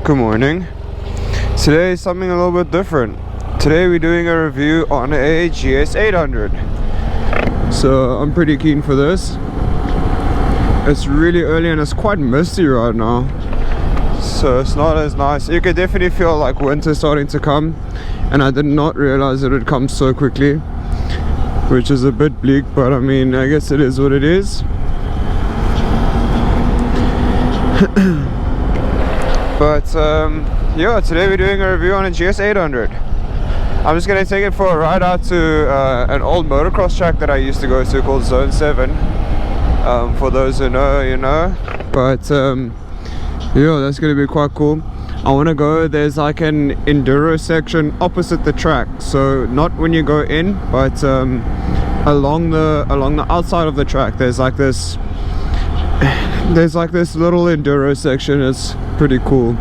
Good morning. Today is something a little bit different. Today we're doing a review on a GS800. So I'm pretty keen for this. It's really early and it's quite misty right now, so it's not as nice. You can definitely feel like winter starting to come, and I did not realize it would come so quickly, which is a bit bleak, but I mean, I guess it is what it is. But yeah, today we're doing a review on a GS800. I'm just going to take it for a ride out to an old motocross track that I used to go to called Zone 7. For those who know, you know. But yeah, that's going to be quite cool. I want to go, there's like an enduro section opposite the track, so not when you go in, but along the outside of the track there's like this little enduro section. It's pretty cool,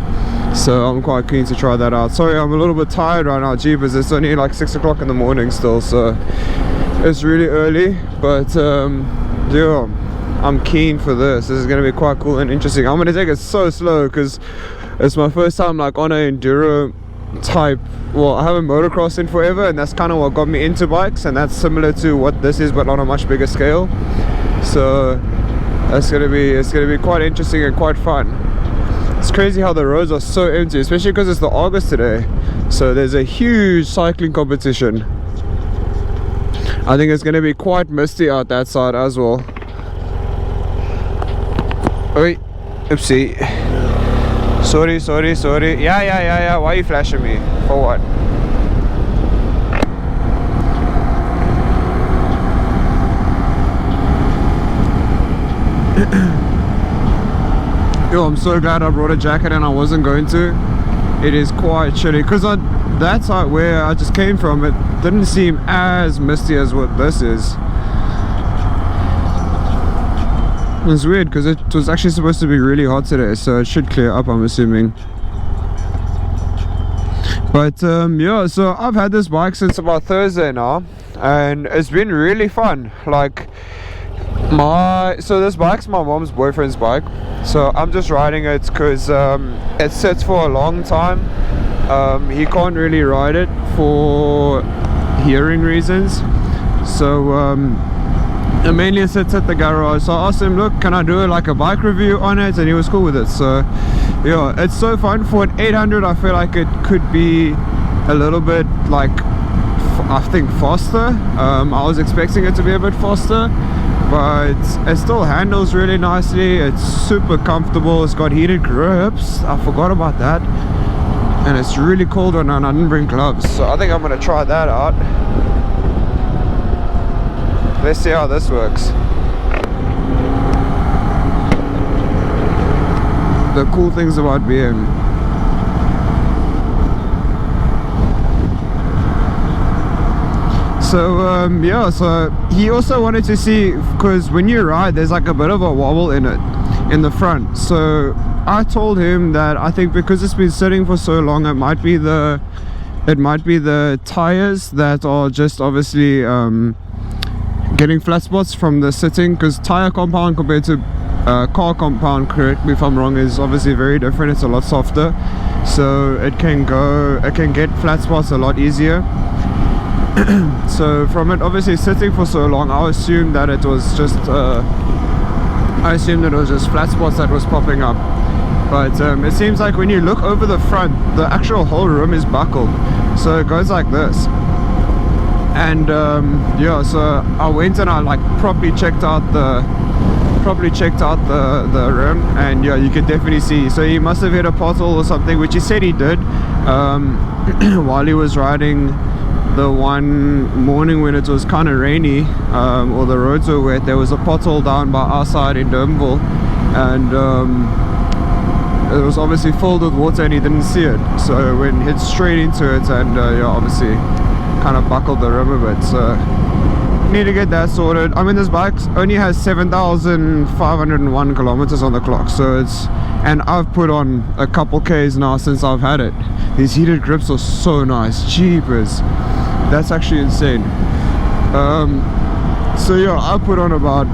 so I'm quite keen to try that out. Sorry, I'm a little bit tired right now, jeepers. It's only like 6 o'clock in the morning still, so it's really early, but yeah, I'm keen for this. This is going to be quite cool and interesting. I'm going to take it so slow because it's my first time like on an enduro type. Well, I haven't motocrossed in forever, and that's kind of what got me into bikes, and that's similar to what this is, but on a much bigger scale. So it's gonna be quite interesting and quite fun. It's crazy how the roads are so empty, especially because it's the August today, so there's a huge cycling competition. I think it's gonna be quite misty out that side as well. Oi, oopsie. Sorry. Yeah. Why are you flashing me? For what? Yo, I'm so glad I brought a jacket and I wasn't going to. It is quite chilly because that side where I just came from, it didn't seem as misty as what this is. It's weird because it was actually supposed to be really hot today, so it should clear up, I'm assuming. But yeah, so I've had this bike since about Thursday now, and it's been really fun. Like so this bike's my mom's boyfriend's bike, so I'm just riding it because it sits for a long time. He can't really ride it for hearing reasons, so it mainly sits at the garage. So I asked him, look, can I do like a bike review on it, and he was cool with it. So yeah, it's so fun. For an 800, I feel like it could be a little bit like, I think, faster. I was expecting it to be a bit faster, but it still handles really nicely. It's super comfortable. It's got heated grips, I forgot about that, and it's really cold right now, and I didn't bring gloves, so I think I'm gonna try that out. Let's see how this works. The cool things about BM. So yeah, so he also wanted to see, because when you ride there's like a bit of a wobble in it in the front. So I told him that I think because it's been sitting for so long, it might be the tires that are just obviously getting flat spots from the sitting, because tire compound compared to car compound, correct me if I'm wrong, is obviously very different. It's a lot softer, so it can get flat spots a lot easier. So from it obviously sitting for so long, I assumed that it was just flat spots that was popping up. But it seems like when you look over the front, the actual whole rim is buckled, so it goes like this. And yeah, so I went and I like properly checked out the rim, and yeah, you can definitely see. So he must have hit a pothole or something, which he said he did while he was riding the one morning when it was kind of rainy, or the roads were wet. There was a pothole down by our side in Durbanville, and it was obviously filled with water and he didn't see it, so went hit straight into it, and yeah, obviously kind of buckled the rim a bit. So need to get that sorted. I mean, this bike only has 7,501 kilometers on the clock, so and I've put on a couple Ks now since I've had it. These heated grips are so nice, jeepers, that's actually insane. So yeah, I put on about,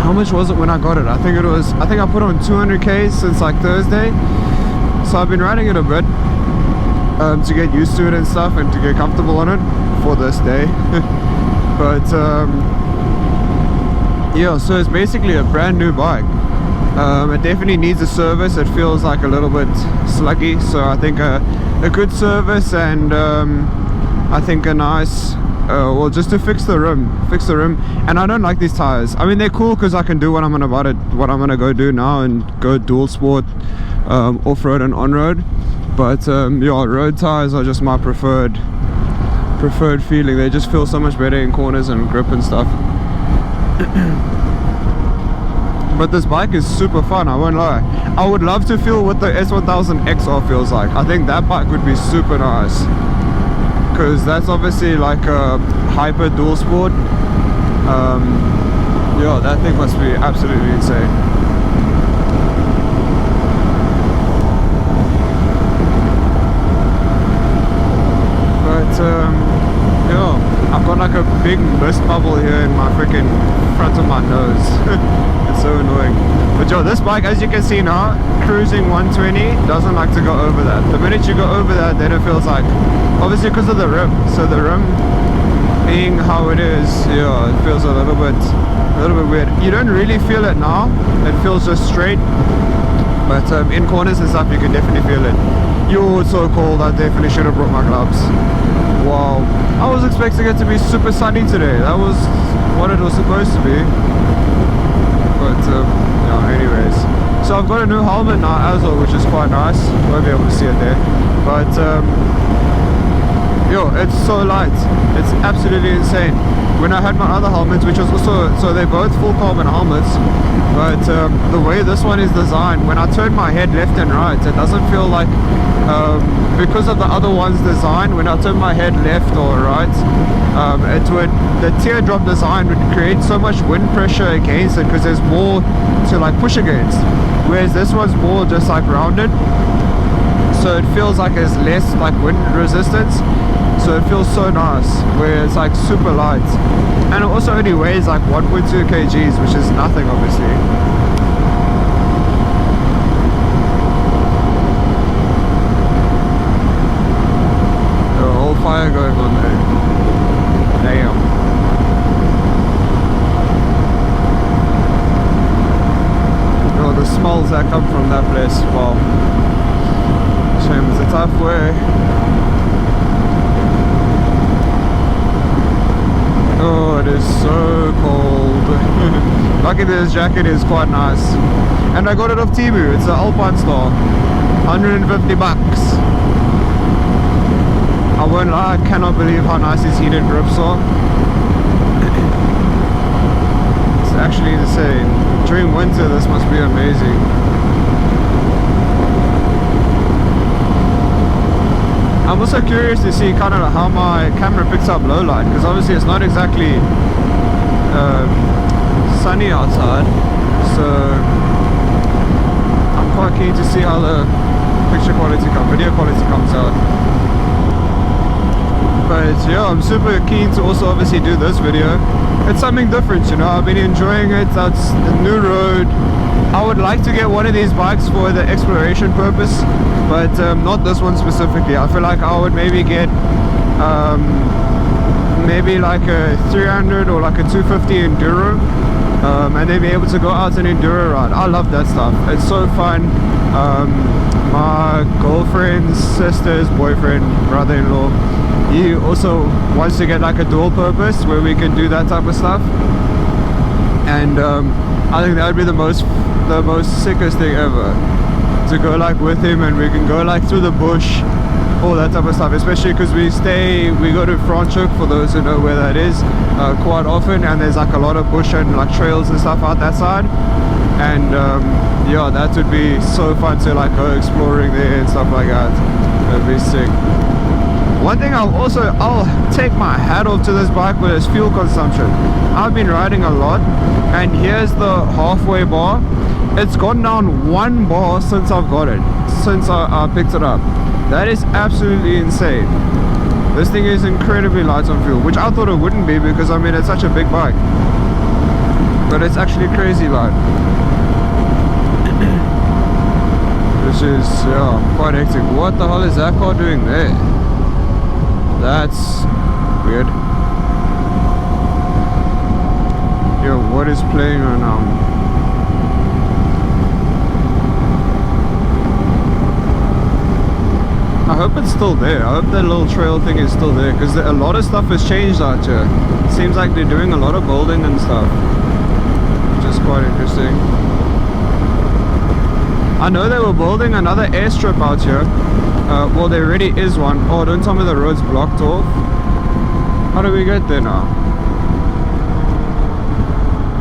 how much was it when I got it? I think I put on 200 Ks since like Thursday, So I've been riding it a bit to get used to it and stuff, and to get comfortable on it for this day. But yeah, so it's basically a brand new bike. It definitely needs a service. It feels like a little bit sluggy, so I think a good service, and I think a nice well, just to fix the rim. And I don't like these tires. I mean, they're cool because I can do what I'm gonna go do now, and go dual sport, off-road and on-road. But yeah, road tires are just my preferred feeling. They just feel so much better in corners and grip and stuff. But this bike is super fun, I won't lie. I would love to feel what the S1000 XR feels like. I think that bike would be super nice, because that's obviously like a hyper dual sport. Yeah, that thing must be absolutely insane. But yeah, I've got like a big mist bubble here in my freaking front of my nose. It's so annoying. But yo, this bike, as you can see now, cruising 120, doesn't like to go over that. The minute you go over that, then it feels like, obviously because of the rim. So the rim being how it is, yeah, it feels a little bit weird. You don't really feel it now. It feels just straight. But in corners and stuff, you can definitely feel it. Yo, it's so cold. I definitely should have brought my gloves. Wow. I was expecting it to be super sunny today. That was what it was supposed to be. But yeah, anyways. So I've got a new helmet now as well, which is quite nice. Won't be able to see it there. But yo, it's so light. It's absolutely insane. When I had my other helmets, which was also, so they're both full carbon helmets, but the way this one is designed, when I turn my head left and right, it doesn't feel like, because of the other one's design, when I turn my head left or right, the teardrop design would create so much wind pressure against it, because there's more to like push against, whereas this one's more just like rounded, so it feels like there's less like wind resistance. So it feels so nice, where it's like super light, and it also only weighs like 1.2 kgs, which is nothing obviously. There's a whole fire going on there. Damn. Oh, the smells that come from that place, wow. Shame, it's a tough way. Oh, it is so cold. Luckily this jacket is quite nice. And I got it off Temu. It's an Alpine Star. 150 bucks. I won't lie, I cannot believe how nice these heated grips are. It's actually insane. During winter this must be amazing. I'm also curious to see kind of how my camera picks up low light, because obviously it's not exactly sunny outside, so I'm quite keen to see how the video quality comes out. But yeah, I'm super keen to also obviously do this video. It's something different, you know. I've been enjoying it. That's the new road. I would like to get one of these bikes for the exploration purpose, but not this one specifically. I feel like I would maybe get maybe like a 300 or like a 250 enduro, and then be able to go out and enduro ride. I love that stuff. It's so fun. My girlfriend's sister's boyfriend, brother-in-law, he also wants to get like a dual purpose where we can do that type of stuff, and I think that would be the most sickest thing ever, to go like with him, and we can go like through the bush, all that type of stuff, especially because we go to Franschhoek, for those who know where that is, quite often, and there's like a lot of bush and like trails and stuff out that side, and yeah, that would be so fun to like go exploring there and stuff like that. That'd be sick. One thing I'll take my hat off to this bike with is fuel consumption. I've been riding a lot, and here's the halfway bar. It's gone down 1 bar since I've got it, since I picked it up. That is absolutely insane. This thing is incredibly light on fuel, which I thought it wouldn't be, because I mean it's such a big bike, but it's actually crazy light. which is quite hectic. What the hell is that car doing there? That's weird. Yo, what is playing right now? I hope it's still there. I hope that little trail thing is still there, because a lot of stuff has changed out here. Seems like they're doing a lot of building and stuff, which is quite interesting. I know they were building another airstrip out here. Well, there already is one. Oh, don't tell me the road's blocked off. How do we get there now?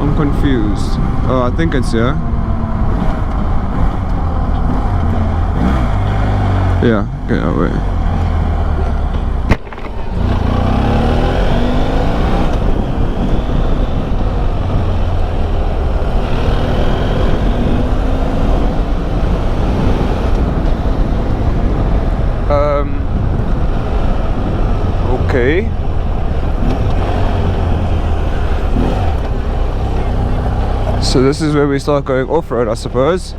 I'm confused. Oh, I think it's here. Yeah, okay, that way. Okay. So this is where we start going off-road, I suppose.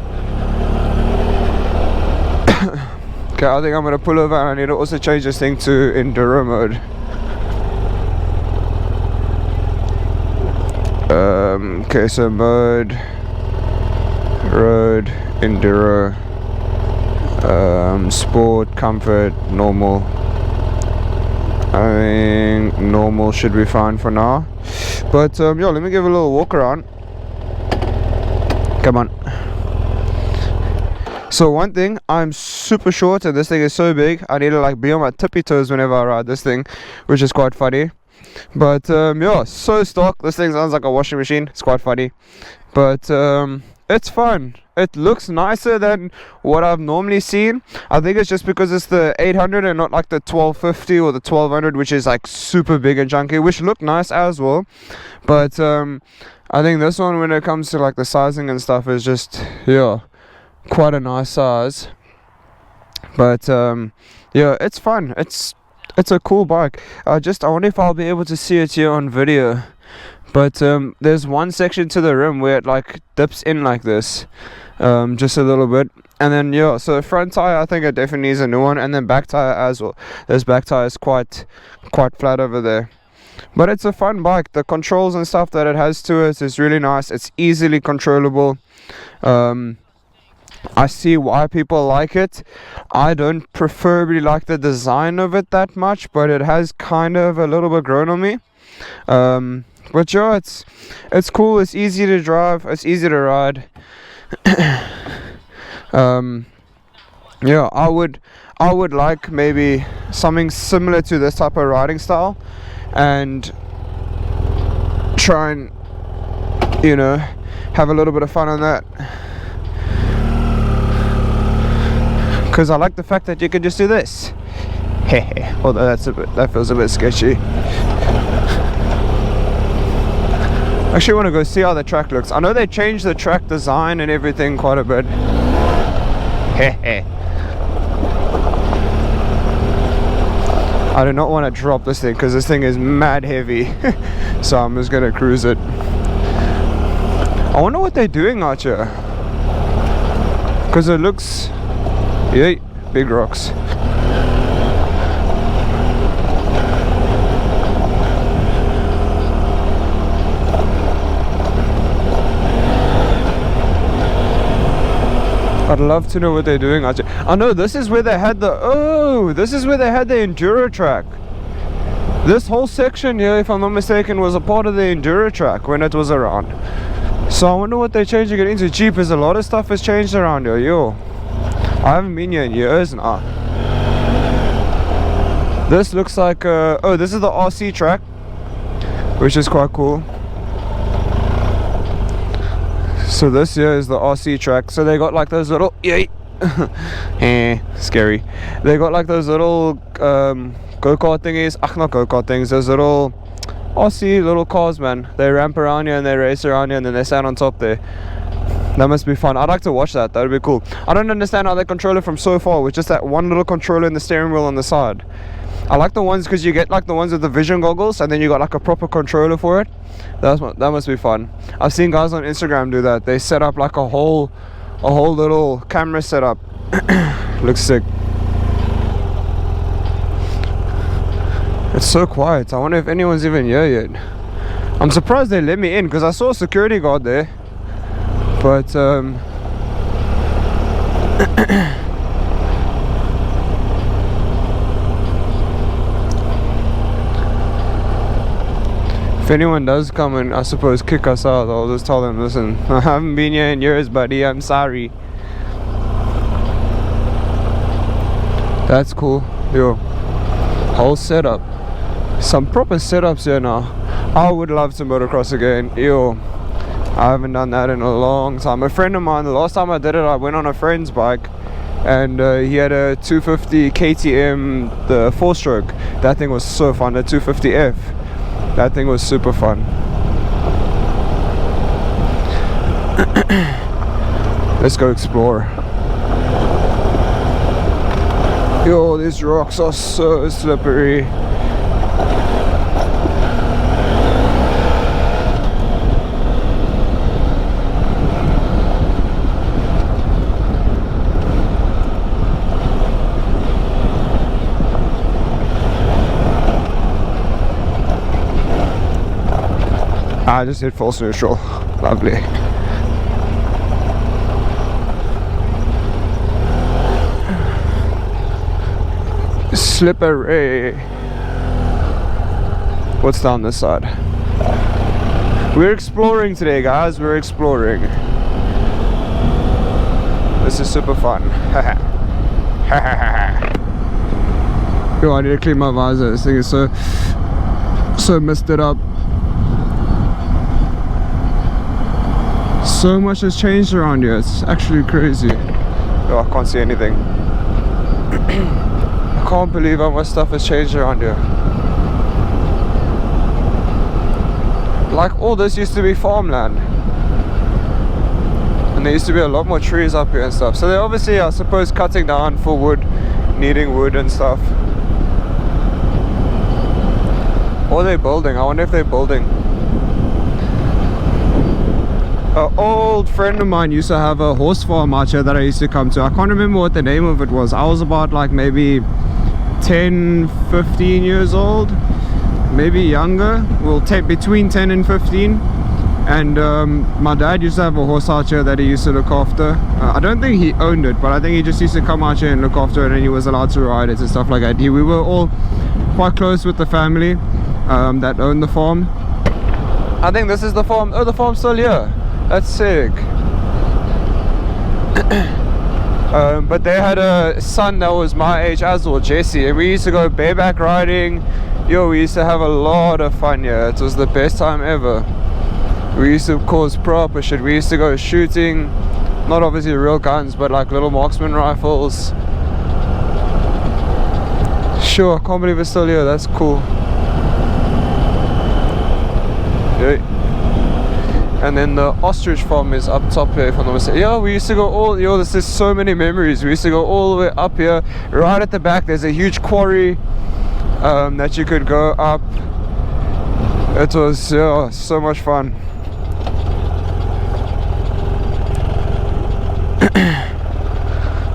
Okay, I think I'm gonna pull over, and I need to also change this thing to enduro mode. Okay, so mode, road, enduro, sport, comfort, normal. I think normal should be fine for now. But yeah, let me give a little walk around. Come on. So one thing, I'm super short and this thing is so big, I need to like be on my tippy toes whenever I ride this thing, which is quite funny. But yeah, so stock. This thing sounds like a washing machine. It's quite funny, but it's fun. It looks nicer than what I've normally seen. I think it's just because it's the 800 and not like the 1250 or the 1200, which is like super big and chunky, which look nice as well. But I think this one, when it comes to like the sizing and stuff, is just quite a nice size. But yeah, it's fun. It's a cool bike. I wonder if I'll be able to see it here on video. But there's one section to the rim where it like dips in like this, just a little bit. And then yeah, so front tire, I think it definitely needs a new one, and then back tire as well. This back tire is quite flat over there. But it's a fun bike. The controls and stuff that it has to it is really nice. It's easily controllable. I see why people like it. I don't preferably like the design of it that much, but it has kind of a little bit grown on me. But yeah, it's cool. It's easy to drive. It's easy to ride. Yeah, I would like maybe something similar to this type of riding style, and try and have a little bit of fun on that. Because I like the fact that you can just do this. Although that feels a bit sketchy. I actually want to go see how the track looks. I know they changed the track design and everything quite a bit. I do not want to drop this thing because this thing is mad heavy. So I'm just going to cruise it. I wonder what they're doing out here, because it looks... Yay, big rocks. I'd love to know what they're doing out here. I know this is where they had the enduro track. This whole section here, if I'm not mistaken, was a part of the enduro track when it was around. So I wonder what they're changing it into. Jeepers, a lot of stuff has changed around here, yo. I haven't been here in years now. This looks like oh, this is the RC track, which is quite cool. So this here is the RC track. So they got like those little scary. They got like those little go-kart thingies. Not go-kart things. Those little RC little cars, man. They ramp around here and they race around here and then they stand on top there. That must be fun. I'd like to watch that. That would be cool. I don't understand how they control it from so far with just that one little controller in the steering wheel on the side. I like the ones because you get like the ones with the vision goggles and then you got like a proper controller for it. That must be fun. I've seen guys on Instagram do that. They set up like a whole little camera setup Looks sick. It's so quiet. I wonder if anyone's even here yet. I'm surprised they let me in because I saw a security guard there. But if anyone does come and I suppose kick us out, I'll just tell them, listen, I haven't been here in years, buddy, I'm sorry. That's cool. Yo, whole setup. Some proper setups here now. I would love to motocross again. Yo, I haven't done that in a long time. A friend of mine, the last time I did it, I went on a friend's bike and he had a 250 KTM, the 4-stroke. That thing was so fun, the 250F. That thing was super fun. Let's go explore. Yo, these rocks are so slippery. I just hit false neutral. Lovely. Slippery. What's down this side? We're exploring today, guys. We're exploring. This is super fun. Yo, I need to clean my visor. This thing is so misted up. So much has changed around here, it's actually crazy. Oh, I can't see anything. I can't believe how much stuff has changed around here. Like, all this used to be farmland. And there used to be a lot more trees up here and stuff. So they're obviously, I suppose, cutting down for wood, needing wood and stuff. Or are they building? I wonder if they're building. An old friend of mine used to have a horse farm out here that I used to come to. I can't remember what the name of it was. I was about like maybe 10, 15 years old, maybe younger. Well, between 10 and 15. And my dad used to have a horse out here that he used to look after. I don't think he owned it, but I think he just used to come out here and look after it, and he was allowed to ride it and stuff like that. We were all quite close with the family that owned the farm. I think this is the farm. Oh, the farm's still here. That's sick. But they had a son that was my age as well, Jesse, and we used to go bareback riding. Yo, we used to have a lot of fun here. It was the best time ever. We used to cause proper shit. We used to go shooting, not obviously real guns, but like little marksman rifles. Sure, I can't believe it's still here. That's cool. Yeah. And then the ostrich farm is up top here, if I'm not mistaken. Yeah, we used to go all, yo, this is so many memories. We used to go all the way up here. Right at the back, there's a huge quarry that you could go up. It was so much fun.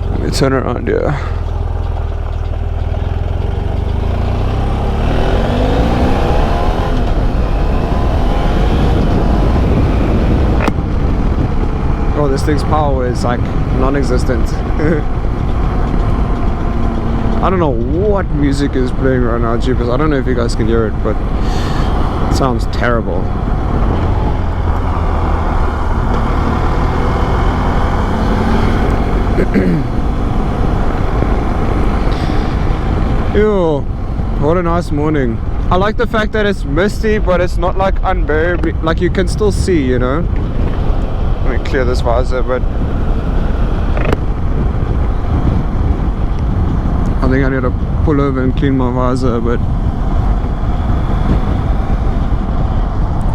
Let me turn around here. Oh, this thing's power is like non-existent. I don't know what music is playing right now, Jeepers. I don't know if you guys can hear it, but it sounds terrible. Ew, what a nice morning. I like the fact that it's misty, but it's not like unbearably, like you can still see, you know. Let me clear this visor, but I think I need to pull over and clean my visor, but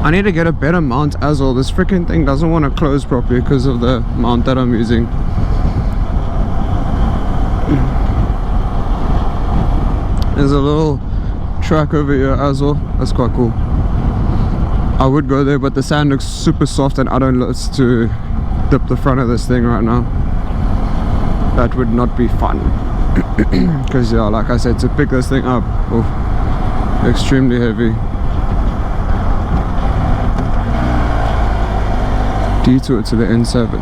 I need to get a better mount as well. This freaking thing doesn't want to close properly because of the mount that I'm using. There's a little track over here as well. That's quite cool. I would go there, but the sand looks super soft and I don't want to dip the front of this thing right now. that would not be fun. Because yeah, like I said, to pick this thing up, extremely heavy. Detour to the N7.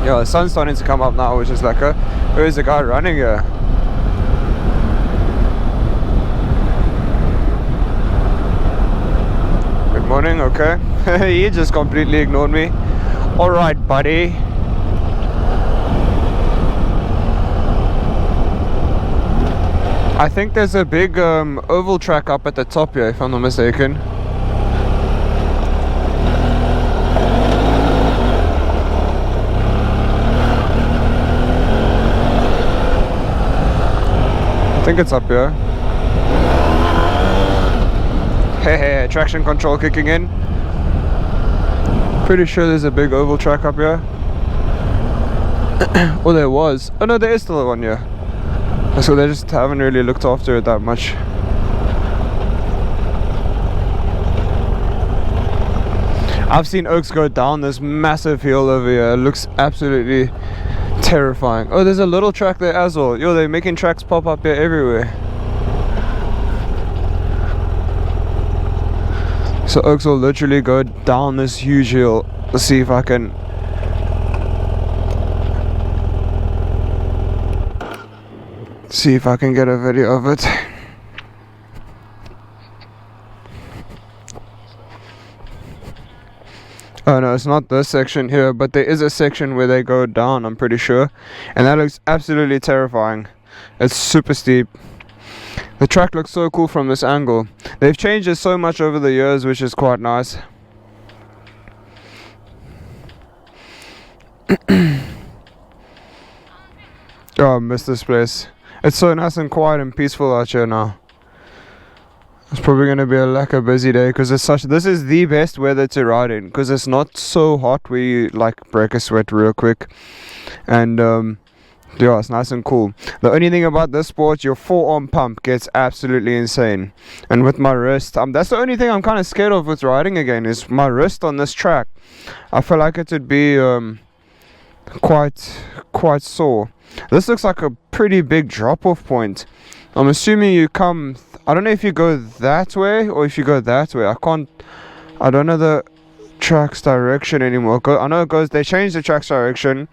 Yeah, the sun's starting to come up now, which is like where's the guy running here? Good morning, okay. He just completely ignored me. Alright, buddy. I think there's a big oval track up at the top here, if I'm not mistaken. I think it's up here. Hey, traction control kicking in. Pretty sure there's a big oval track up here. Oh, there was. Oh no, there is still one here. So they just haven't really looked after it that much. I've seen Oaks go down this massive hill over here. It looks absolutely terrifying. Oh, there's a little track there as well. Yo, they're making tracks pop up here everywhere. So Oaks will literally go down this huge hill. Let's see if I can get a video of it. Oh no, it's not this section here, but there is a section where they go down, I'm pretty sure. And that looks absolutely terrifying. It's super steep. The track looks so cool from this angle. They've changed it so much over the years, which is quite nice. Oh, I miss this place. It's so nice and quiet and peaceful out here now. It's probably going to be a busy day because this is the best weather to ride in, because it's not so hot where you like break a sweat real quick. And yeah, it's nice and cool. The only thing about this sport, your forearm pump gets absolutely insane. And with my wrist, that's the only thing I'm kind of scared of with riding again, is my wrist on this track. I feel like it would be quite sore. This looks like a pretty big drop-off point. I'm assuming you come, I don't know if you go that way or if you go that way. I don't know the track's direction anymore. I know it goes, they changed the track's direction,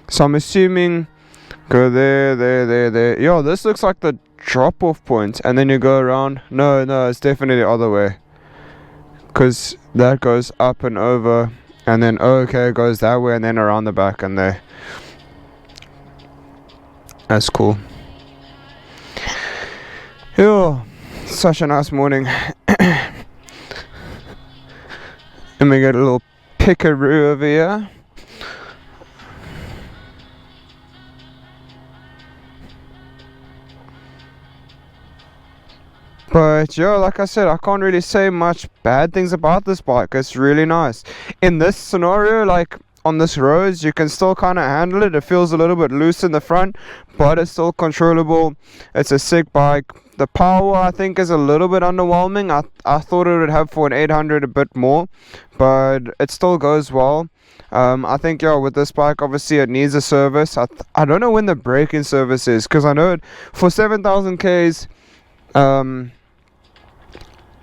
so I'm assuming go there. Yo, this looks like the drop-off point, and then you go around. No, it's definitely the other way, because that goes up and over, and then okay, it goes that way and then around the back and there. That's cool. Yo, such a nice morning. Let me get a little pickaroo over here. But yeah, like I said, I can't really say much bad things about this bike. It's really nice. In this scenario, like on this roads, you can still kind of handle it. It feels a little bit loose in the front, but it's still controllable. It's a sick bike. The power, I think, is a little bit underwhelming. I thought it would have for an 800 a bit more, but it still goes well. I think, yeah, with this bike, obviously it needs a service. I don't know when the break-in service is, because I know it for 7,000 Ks.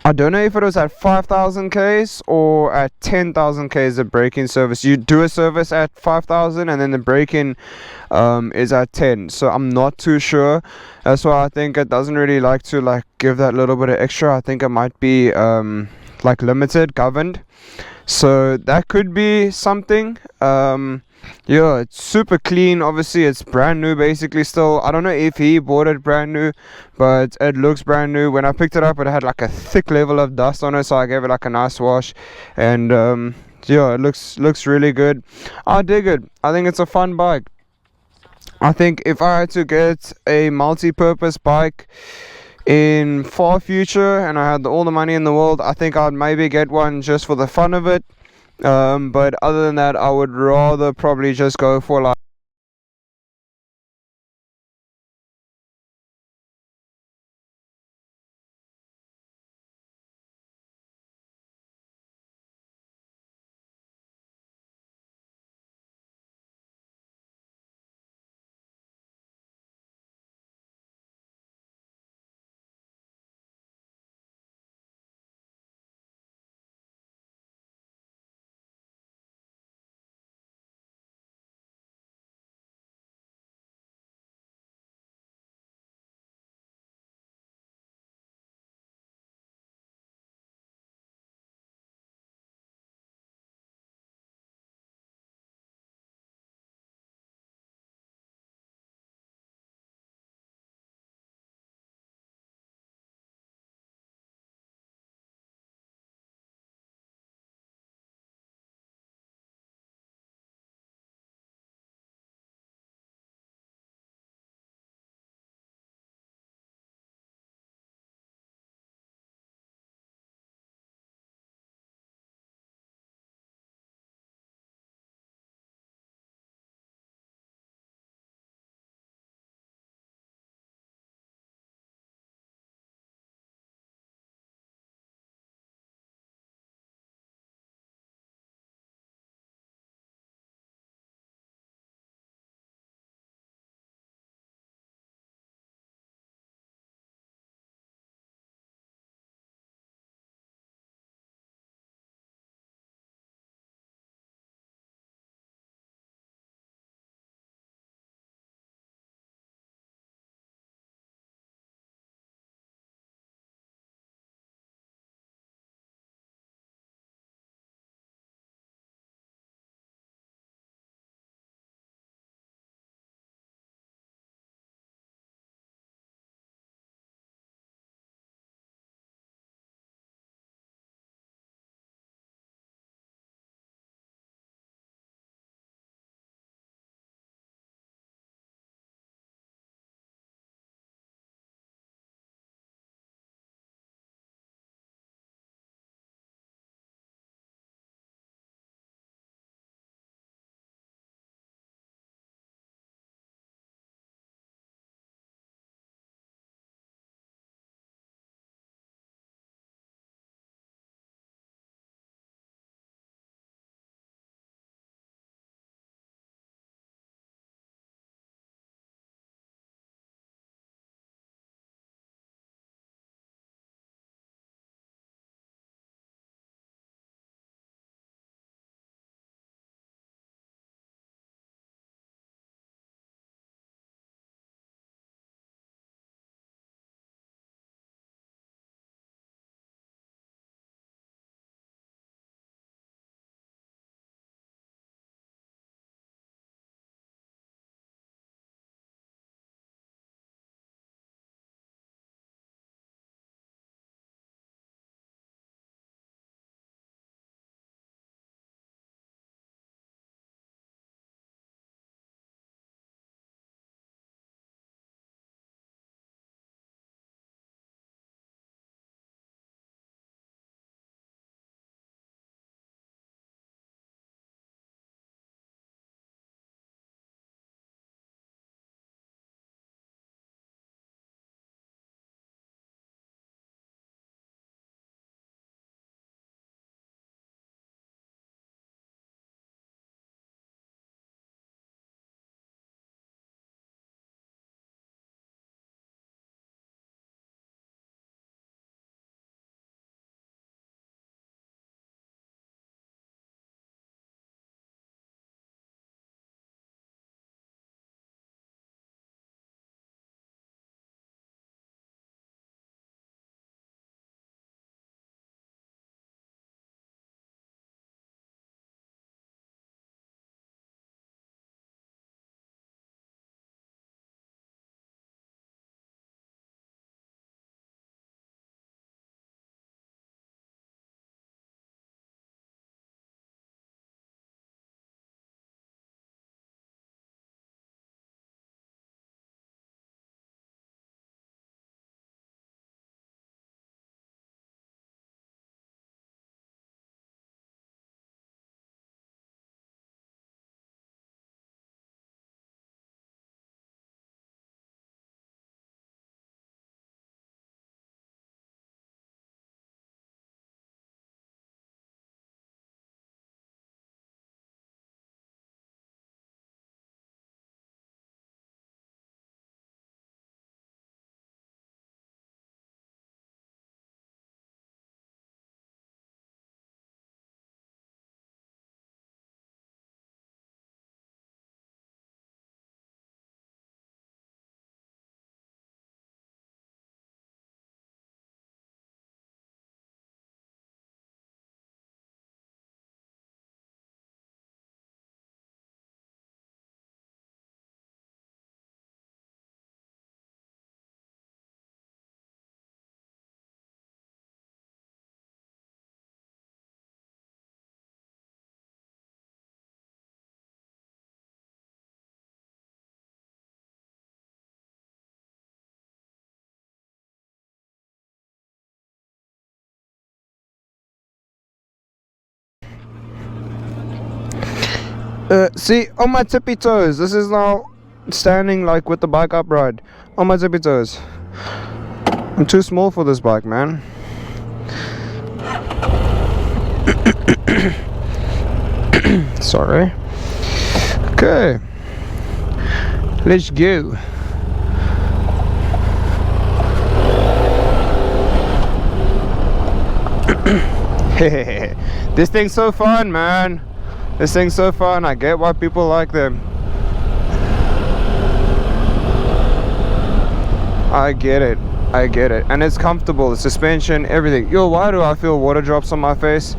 I don't know if it was at 5,000 Ks or at 10,000 Ks the break-in service. You do a service at 5,000 and then the break-in is at 10. So I'm not too sure. That's why I think it doesn't really like to give that little bit of extra. I think it might be limited, governed. So that could be something. Yeah, it's super clean. Obviously it's brand new basically still. I don't know if he bought it brand new, but it looks brand new. When I picked it up, it had like a thick level of dust on it, so I gave it like a nice wash. And yeah, it looks really good. I dig it. I think it's a fun bike. I think if I had to get a multi-purpose bike in far future and I had all the money in the world, I think I'd maybe get one just for the fun of it. But other than that, I would rather probably just go for like See, on my tippy toes. This is now standing like with the bike upright. On my tippy toes. I'm too small for this bike, man. Sorry. Okay. Let's go. This thing's so fun, man. This thing's so fun. I get why people like them. I get it. I get it. And it's comfortable. The suspension, everything. Yo, why do I feel water drops on my face?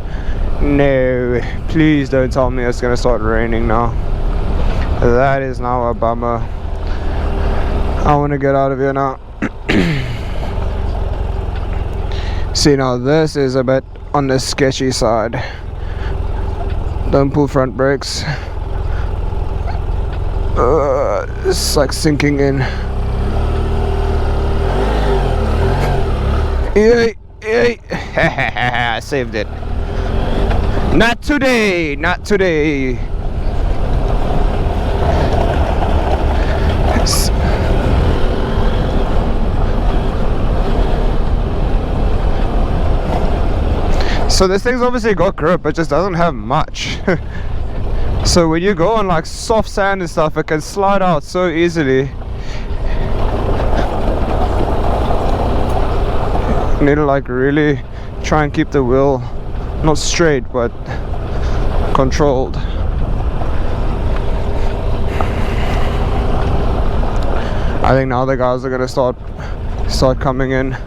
No. Please don't tell me it's gonna start raining now. That is now a bummer. I want to get out of here now. See, now this is a bit on the sketchy side. Don't pull front brakes. It's like sinking in. Yay, yay. I saved it. Not today, not today. So this thing's obviously got grip, it just doesn't have much. So when you go on like soft sand and stuff, it can slide out so easily. You need to like really try and keep the wheel not straight but controlled. I think now the guys are gonna start coming in.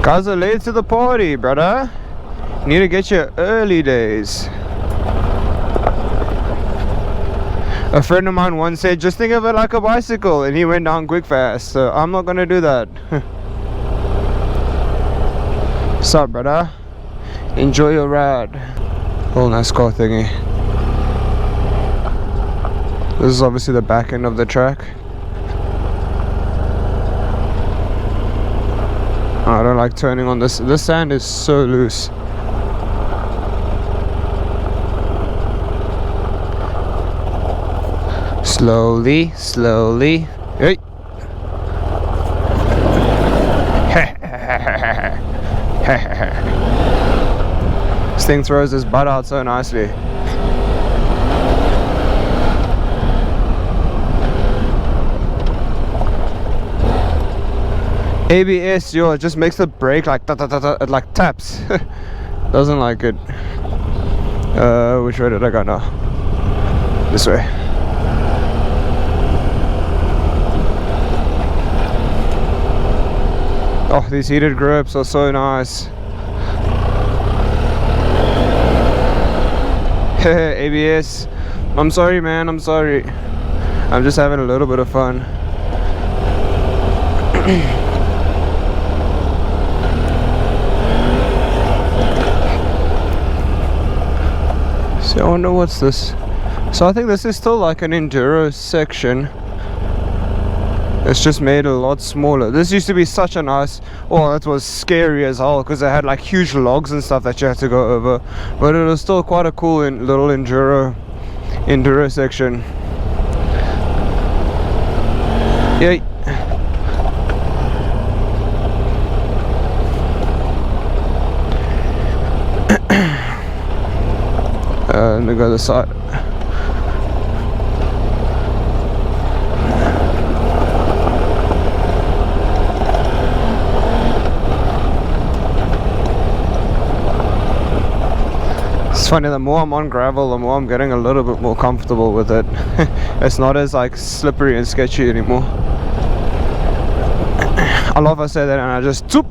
Guys are late to the party, brother. You need to get your early days. A friend of mine once said, just think of it like a bicycle, and he went down quick fast, so I'm not gonna do that. What's up, brother? Enjoy your ride. Little NASCAR thingy. This is obviously the back end of the track. I don't like turning on this. This sand is so loose. Slowly, slowly. Hey. This thing throws his butt out so nicely. ABS, yo, it just makes the brake like it like taps. Doesn't like it. Which way did I go now? This way. Oh, these heated grips are so nice. ABS, I'm sorry, man, I'm sorry. I'm just having a little bit of fun. So I wonder what's this. So I think this is still like an enduro section. It's just made a lot smaller. This used to be such a nice, oh, that was scary as hell because they had like huge logs and stuff that you had to go over. But it was still quite a cool little enduro section. Yay. Let me go to the side. It's funny, the more I'm on gravel, the more I'm getting a little bit more comfortable with it. It's not as like slippery and sketchy anymore. I love I say that and I just zoop,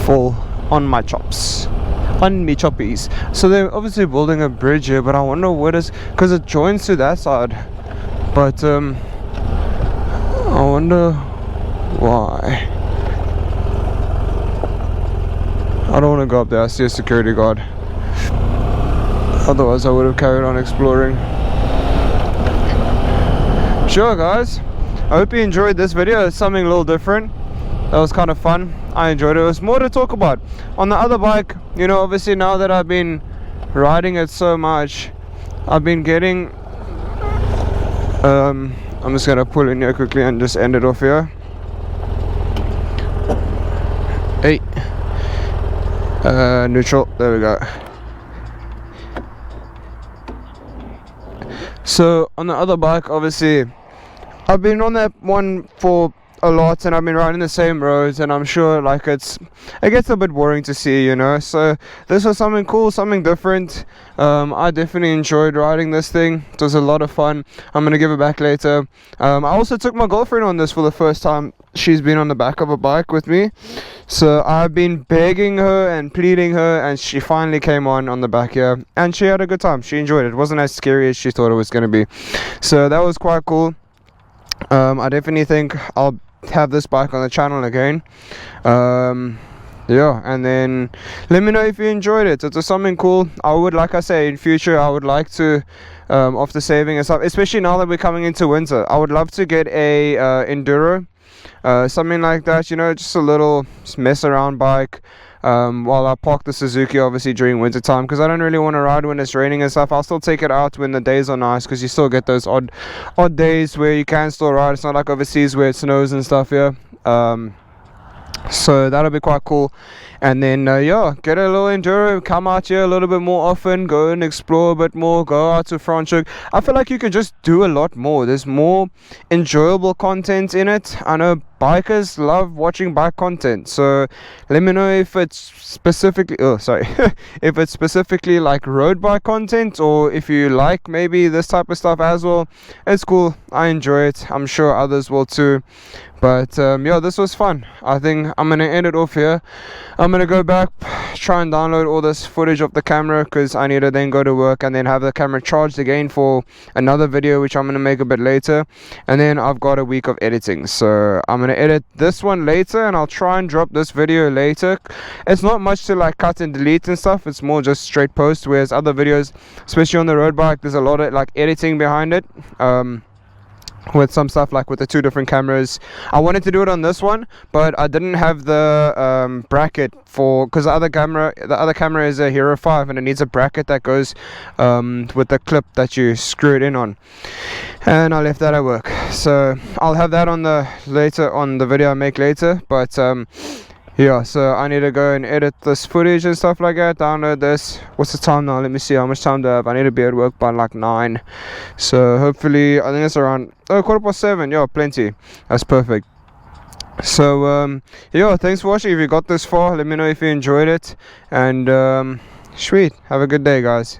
fall on my chops. On me choppies. So they're obviously building a bridge here, but I wonder what is, because it joins to that side, but I wonder why. I don't want to go up there. I see a security guard, otherwise I would have carried on exploring. Sure guys, I hope you enjoyed this video. It's something a little different. That was kind of fun. I enjoyed it. It was more to talk about. On the other bike, you know, obviously now that I've been riding it so much. I've been getting I'm just gonna pull in here quickly and just end it off here. Hey, neutral, there we go. So on the other bike, obviously I've been on that one for a lot, and I've been riding the same roads, and I'm sure like it gets a bit boring to see, you know. So this was something cool, something different. I definitely enjoyed riding this thing. It was a lot of fun. I'm gonna give it back later. I also took my girlfriend on this for the first time. She's been on the back of a bike with me, so I've been begging her and pleading her, and she finally came on the back here, and she had a good time. She enjoyed it. It wasn't as scary as she thought it was gonna be, so that was quite cool. I definitely think I'll have this bike on the channel again. Yeah, and then let me know if you enjoyed it. It was something cool. I would, like I say, in future I would like to, after saving and stuff, especially now that we're coming into winter, I would love to get a enduro, something like that, you know, just a little mess around bike. While I park the Suzuki obviously during winter time, because I don't really want to ride when it's raining and stuff. I'll still take it out when the days are nice, because you still get those odd days where you can still ride. It's not like overseas where it snows and stuff here. So that'll be quite cool. And then yeah, get a little enduro, come out here a little bit more often, go and explore a bit more, go out to Franschhoek. I feel like you can just do a lot more. There's more enjoyable content in it. I know bikers love watching bike content, so let me know if it's specifically if it's specifically like road bike content, or if you like maybe this type of stuff as well. It's cool, I enjoy it, I'm sure others will too. But yeah, this was fun. I think I'm gonna end it off here. I'm gonna go back, try and download all this footage of the camera, because I need to then go to work and then have the camera charged again for another video, which I'm gonna make a bit later. And then I've got a week of editing, so I'm gonna edit this one later, and I'll try and drop this video later. It's not much to like cut and delete and stuff, it's more just straight post, whereas other videos, especially on the road bike, there's a lot of like editing behind it. With some stuff, like with the two different cameras, I wanted to do it on this one, but I didn't have the bracket for, because the other camera is a Hero 5, and it needs a bracket that goes with the clip that you screw it in on, and I left that at work. So I'll have that on the video I make later. But yeah, so I need to go and edit this footage and stuff like that, download this. What's the time now? Let me see how much time do I have. I need to be at work by like 9, so hopefully, I think it's around 7:15. Yeah, plenty, that's perfect. So yeah, thanks for watching. If you got this far, let me know if you enjoyed it, and sweet, have a good day, guys.